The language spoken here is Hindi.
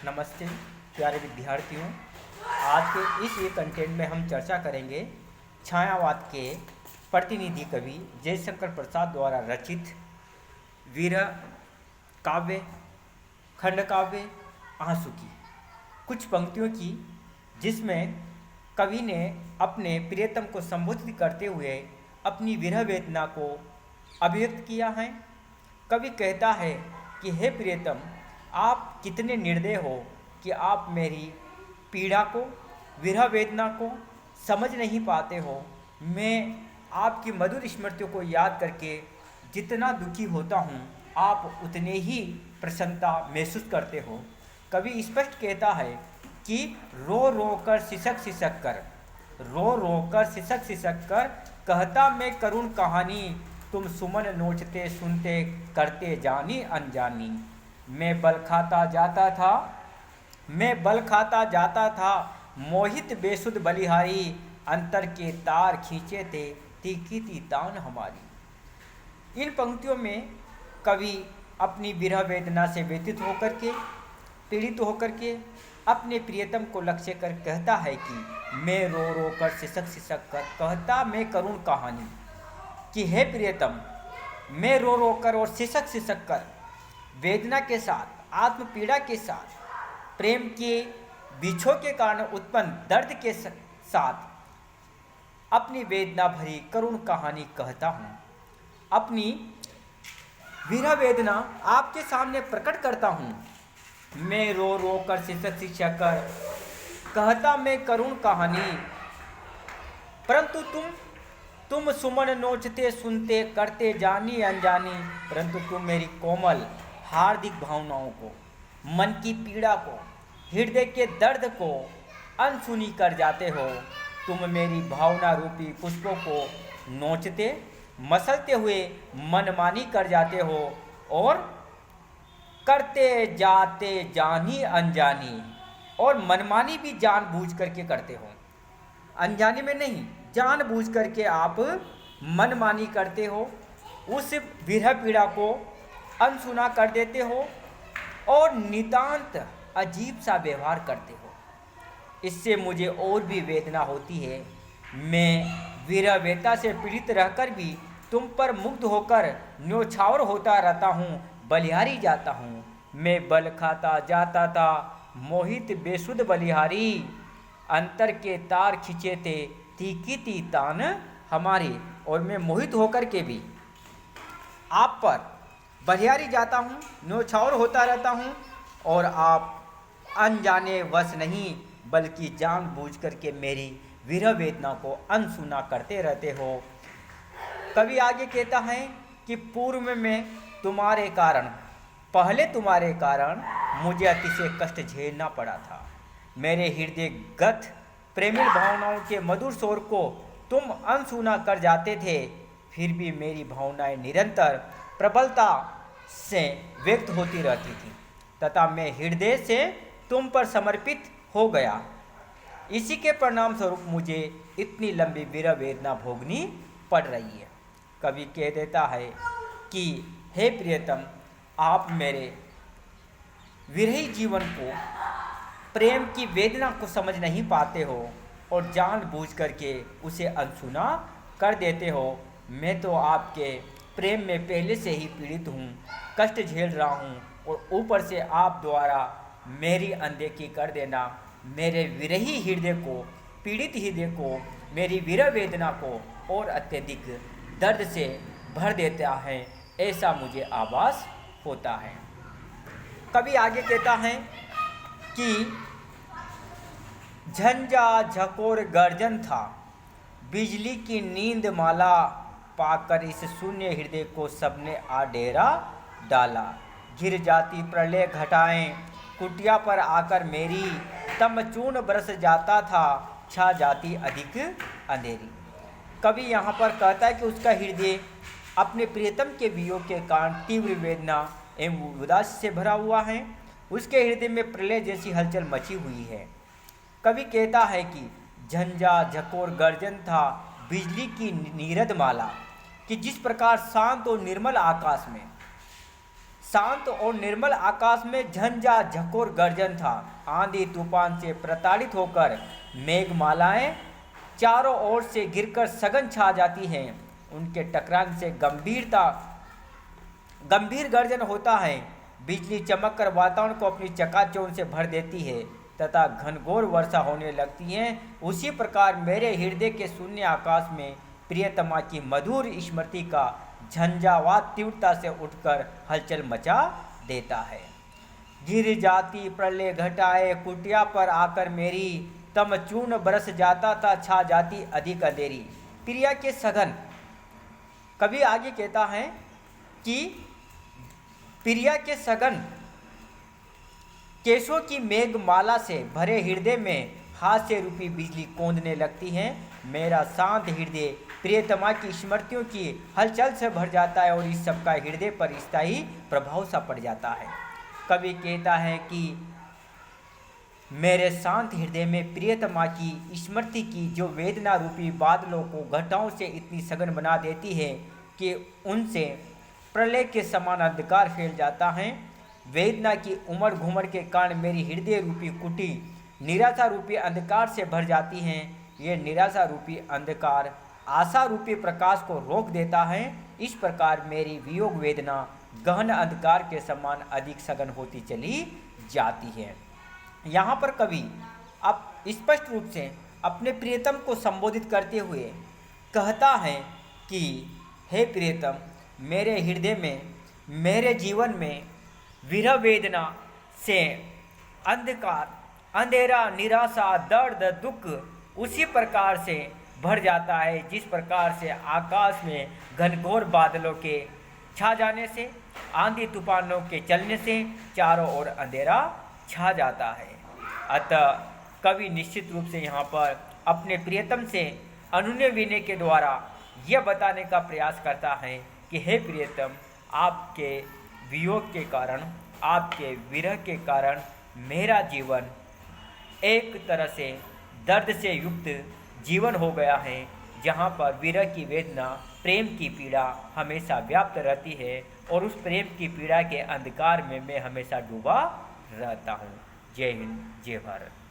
नमस्ते प्यारे विद्यार्थियों। आज के इस कंटेंट में हम चर्चा करेंगे छायावाद के प्रतिनिधि कवि जयशंकर प्रसाद द्वारा रचित वीर काव्य खंड काव्य आंसू की कुछ पंक्तियों की, जिसमें कवि ने अपने प्रियतम को संबोधित करते हुए अपनी विरह वेदना को अभिव्यक्त किया है। कवि कहता है कि हे प्रियतम, आप कितने निर्दय हो कि आप मेरी पीड़ा को, विरह वेदना को समझ नहीं पाते हो। मैं आपकी मधुर स्मृतियों को याद करके जितना दुखी होता हूँ, आप उतने ही प्रसन्नता महसूस करते हो। कवि स्पष्ट कहता है कि रो रो कर सिसक सिसक कर, रो रो कर सिसक सिसक कर कहता मैं करुण कहानी, तुम सुमन नोचते सुनते करते जानी अनजानी। मैं बल खाता जाता था मोहित बेसुध बलिहारी, अंतर के तार खींचे थे तीखी थी तान हमारी। इन पंक्तियों में कवि अपनी विरह वेदना से व्यथित होकर के, पीड़ित होकर के अपने प्रियतम को लक्ष्य कर कहता है कि मैं रो रो कर सिसक सिसक कर कहता मैं करुण कहानी, कि हे प्रियतम, मैं रो रो कर और सिसक सिसक कर वेदना के साथ, आत्म पीड़ा के साथ, प्रेम के बिछो के कारण उत्पन्न दर्द के साथ अपनी वेदना भरी करुण कहानी कहता हूँ। अपनी विरह वेदना आपके सामने प्रकट करता हूँ। मैं रो रो कर सिसक सिसक कर कहता मैं करुण कहानी, परंतु तुम सुमन नोचते सुनते करते जानी अनजानी। परंतु तुम मेरी कोमल हार्दिक भावनाओं को, मन की पीड़ा को, हृदय के दर्द को अनसुनी कर जाते हो। तुम मेरी भावना रूपी पुष्पों को नोचते मसलते हुए मनमानी कर जाते हो और करते जाते जानी अनजानी। और मनमानी भी जानबूझ करके करते हो, अनजाने में नहीं, जानबूझ करके आप मनमानी करते हो। उस विरह पीड़ा को अनसुना कर देते हो और नितांत अजीब सा व्यवहार करते हो। इससे मुझे और भी वेदना होती है। मैं विरह वेदना से पीड़ित रहकर भी तुम पर मुग्ध होकर न्योछावर होता रहता हूँ, बलिहारी जाता हूँ। मैं बल खाता जाता था मोहित बेसुध बलिहारी, अंतर के तार खींचे थे तीखी थी तान हमारी। और मैं मोहित होकर के भी आप पर बलिहारी जाता हूँ, न्योछावर होता रहता हूँ, और आप अनजाने वश नहीं बल्कि जानबूझ करके मेरी विरह वेदना को अनसुना करते रहते हो। कवि आगे कहता है कि पूर्व में मैं तुम्हारे कारण, पहले तुम्हारे कारण मुझे अतिशय कष्ट झेलना पड़ा था। मेरे हृदय गत प्रेमिल भावनाओं के मधुर स्वर को तुम अनसुना कर जाते थे, फिर भी मेरी भावनाएं निरंतर प्रबलता से व्यक्त होती रहती थी तथा मैं हृदय से तुम पर समर्पित हो गया। इसी के परिणाम स्वरूप मुझे इतनी लंबी विरह वेदना भोगनी पड़ रही है। कवि कह देता है कि हे प्रियतम, आप मेरे विरही जीवन को, प्रेम की वेदना को समझ नहीं पाते हो और जानबूझ करके उसे अनसुना कर देते हो। मैं तो आपके प्रेम में पहले से ही पीड़ित हूँ, कष्ट झेल रहा हूँ, और ऊपर से आप द्वारा मेरी अनदेखी कर देना मेरे विरही हृदय को, पीड़ित हृदय को, मेरी विरह वेदना को और अत्यधिक दर्द से भर देता है, ऐसा मुझे आभास होता है। कवि आगे कहता है कि झंझा झकोर गर्जन था बिजली की नींद माला, पाकर इस शून्य हृदय को सबने आ डेरा डाला। घिर जाती प्रलय घटाएं कुटिया पर आकर मेरी, तम चूर्ण बरस जाता था छा जाती अधिक अंधेरी। कवि यहाँ पर कहता है कि उसका हृदय अपने प्रियतम के वियोग के कारण तीव्र वेदना एवं उदासी से भरा हुआ है। उसके हृदय में प्रलय जैसी हलचल मची हुई है। कवि कहता है कि झंझा झकोर गर्जन था बिजली की नीरद माला, कि जिस प्रकार शांत और निर्मल आकाश में शांत और निर्मल आकाश में झंझा झकोर गर्जन था। आंधी तूफान से प्रताड़ित होकर मेघमालाएं चारों ओर से गिरकर सघन छा जाती हैं। उनके टकराने से गंभीर गर्जन होता है। बिजली चमककर वातावरण को अपनी चकाचौंध से भर देती है तथा घनघोर वर्षा होने लगती है। उसी प्रकार मेरे हृदय के शून्य आकाश में प्रियतमा की मधुर स्मृति का झंझावात तीव्रता से उठकर हलचल मचा देता है। गिर जाती प्रलय घटाए कुटिया पर आकर मेरी, तम चूर्ण बरस जाता था छा जाती अधिक अंधेरी। प्रिया के सघन, कवि आगे कहता है कि प्रिया के सघन केशों की मेघमाला से भरे हृदय में हास्य रूपी बिजली कौंधने लगती है। मेरा शांत हृदय प्रियतमा की स्मृतियों की हलचल से भर जाता है और इस सबका हृदय पर स्थायी प्रभाव सा पड़ जाता है। कवि कहता है कि मेरे शांत हृदय में प्रियतमा की स्मृति की जो वेदना रूपी बादलों को घटाओं से इतनी सघन बना देती है कि उनसे प्रलय के समान अंधकार फैल जाता है। वेदना की उमड़ घुमड़ के कारण मेरी हृदय रूपी कुटी निराशा रूपी अंधकार से भर जाती हैं। ये निराशा रूपी अंधकार आशा रूपी प्रकाश को रोक देता है। इस प्रकार मेरी वियोग वेदना गहन अंधकार के समान अधिक सघन होती चली जाती है। यहाँ पर कवि अब स्पष्ट रूप से अपने प्रियतम को संबोधित करते हुए कहता है कि हे प्रियतम, मेरे हृदय में, मेरे जीवन में विरह वेदना से अंधकार, अंधेरा, निराशा, दर्द, दुख उसी प्रकार से भर जाता है जिस प्रकार से आकाश में घनघोर बादलों के छा जाने से, आंधी तूफानों के चलने से चारों ओर अंधेरा छा जाता है। अतः कवि निश्चित रूप से यहाँ पर अपने प्रियतम से अनुनय विनय के द्वारा यह बताने का प्रयास करता है कि हे प्रियतम, आपके वियोग के कारण, आपके विरह के कारण मेरा जीवन एक तरह से दर्द से युक्त जीवन हो गया है, जहाँ पर विरह की वेदना, प्रेम की पीड़ा हमेशा व्याप्त रहती है और उस प्रेम की पीड़ा के अंधकार में मैं हमेशा डूबा रहता हूँ। जय हिंद, जय भारत।